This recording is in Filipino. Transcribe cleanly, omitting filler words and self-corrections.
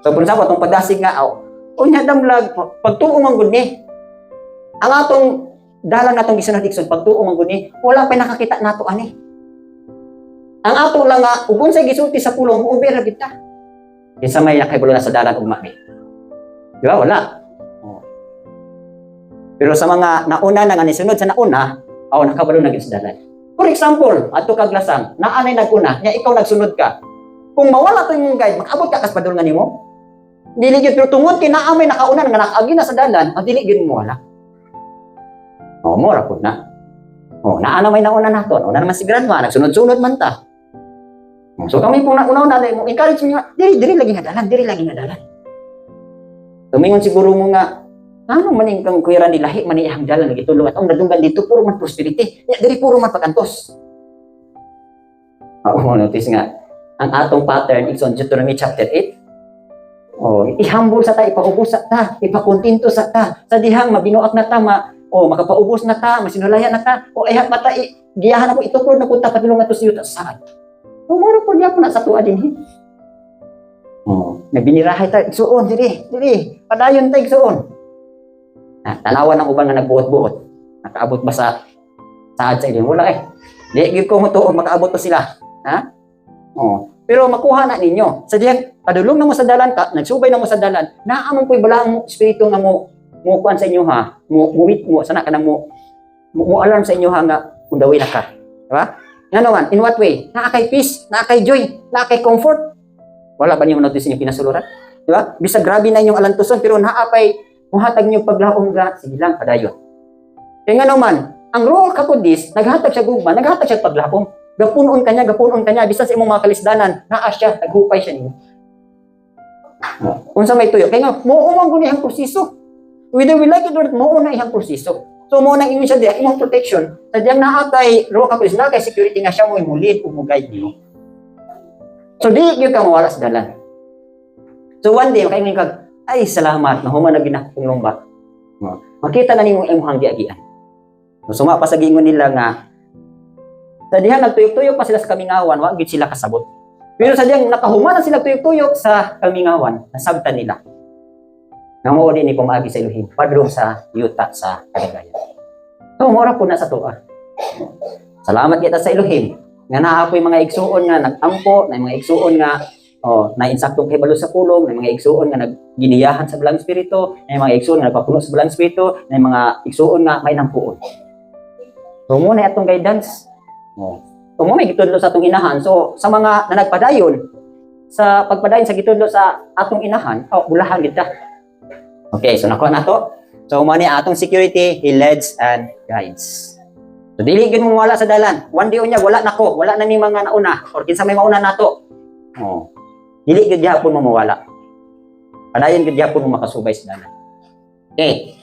So kung sa atong padasig nga unya damlag pagtuo man gud ni. Ang atong dalan natong gisunod igsoon pagtuo man gud ni, wala pa nakakita nato ani. Ang ato lang nga ug unsay gisulti sa pulong uber ra gid ta. Kinsa may nakahibulo na sa dalan ugma ni. Di ba wala? Pero sa mga nauna na nga nisunod sa nauna, nakabalo na gid sa dalan. For example, ato kag lasang, naanay naguna, nya ikaw nagsunod ka. Kung mawala to imong guide, mag-abot ka kas padul nga nimo. Dili gyud pero tungod kay naamay nakauna nga nakaagi na sa dalan, dili gyud mo wala. Mo ra pud na. Naana may nauna nato, nauna naman si grandma, nagsunod-sunod man ta. So kami po nauna mo encourage mo diri lagi nga dalan. Tumingon siguro mo nga ano man kang kuya ni lahi man iyang dalan nagitulo at ang nadunggan dito puro man prosperity. Diri puro man pakantos. Notice nga ang atong pattern igsoon Deuteronomy chapter 8. I-humble sa ta, ipaubos sa ta, ipakontinto sa ta. Sa dihang mabinuak na ta, makapaubos na ta, masinulayan na ta. Ayhat mata giyahan ako itukrod na punta padulong ato sa yuta saan. Moro po diya po na sa tuwa din. Nabinirahay ta igsoon diri. Padayon ta igsoon. Tanawan ng uban nga nagbuot-buot. Nakaabot ba sa saad sa inyo? Wala Di gyud ko mutuo makaabot pa sila. Pero makuha na ninyo. Sa diyang padulong na mo sa dalan ka, nagsubay na mo sa dalan, naamon ko'y balaang espiritu nga mo kuan sa inyo ha, muwit mo, sana ka nang mo alarm sa inyo ha nga kung dawin na ka. Diba? Nga naman, in what way? Naakay peace, naakay joy, naakay comfort. Wala ba niyo notice inyo pinasuluran? Diba? Bisa grabe na inyong alantuson, pero naapay muhatag niyo paglaom nga, sige lang, padayon. Kaya nga naman, ang role kapudis, naghatag siya gugma, naghatag siya paglaom. Gapunon kanya, bisan sa imong mga kalisdanan, naa siya, naghupay siya niyo. Kung sa may tuyo, kaya nga, muuumang guni ang proseso. Whether we like it or not, muuna iyang proseso. So, muna inyo siya diya, imong protection, sadyang naakay, role kapudis, naakay security nga siya mo, imulid, umugay niyo. So, di yun ka mawala sa dalan. So, one day, makaingin kag, ay, salamat, nahuman na ginakong lomba. Makita na nimong imong hanggi-agian. So, mapasagingon nila nga, sa dihan nagtuyok-tuyok pa sila sa kamingawan, wag gid sila kasabot. Pero sa diyang nakahuman na sila tuyok-tuyok sa kamingawan, nasabtan nila. Nga mao din ni pamaagi sa Elohim, padrong sa yuta sa kaligayan. So, mora po na sa tuwa. Salamat kita sa Elohim. Nga naapoy mga igsuon nga nag-ampo, na mga igsuon nga na insaktong kibalo sa pulong, na mga igsuon nga nagginiyahan sa balang espiritu, na mga igsuon nga nagpapuno sa balang espiritu, na mga igsuon nga may nampuon. So muna atong guidance. So muna gitudlo sa atong inahan. So sa mga na nagpadayon sa pagpadayon sa gitudlo sa atong inahan, bulahan gid ta. Okay, so nakuha na to. So muna atong security, he leads and guides. So dili gid mo wala sa dalan. One day unya wala nako, wala na ni mga nauna or kinsa may mauna nato. Dili gid gyapon mo mawala. Padayon gid gyapon mo makasubay sa dalan. Okay.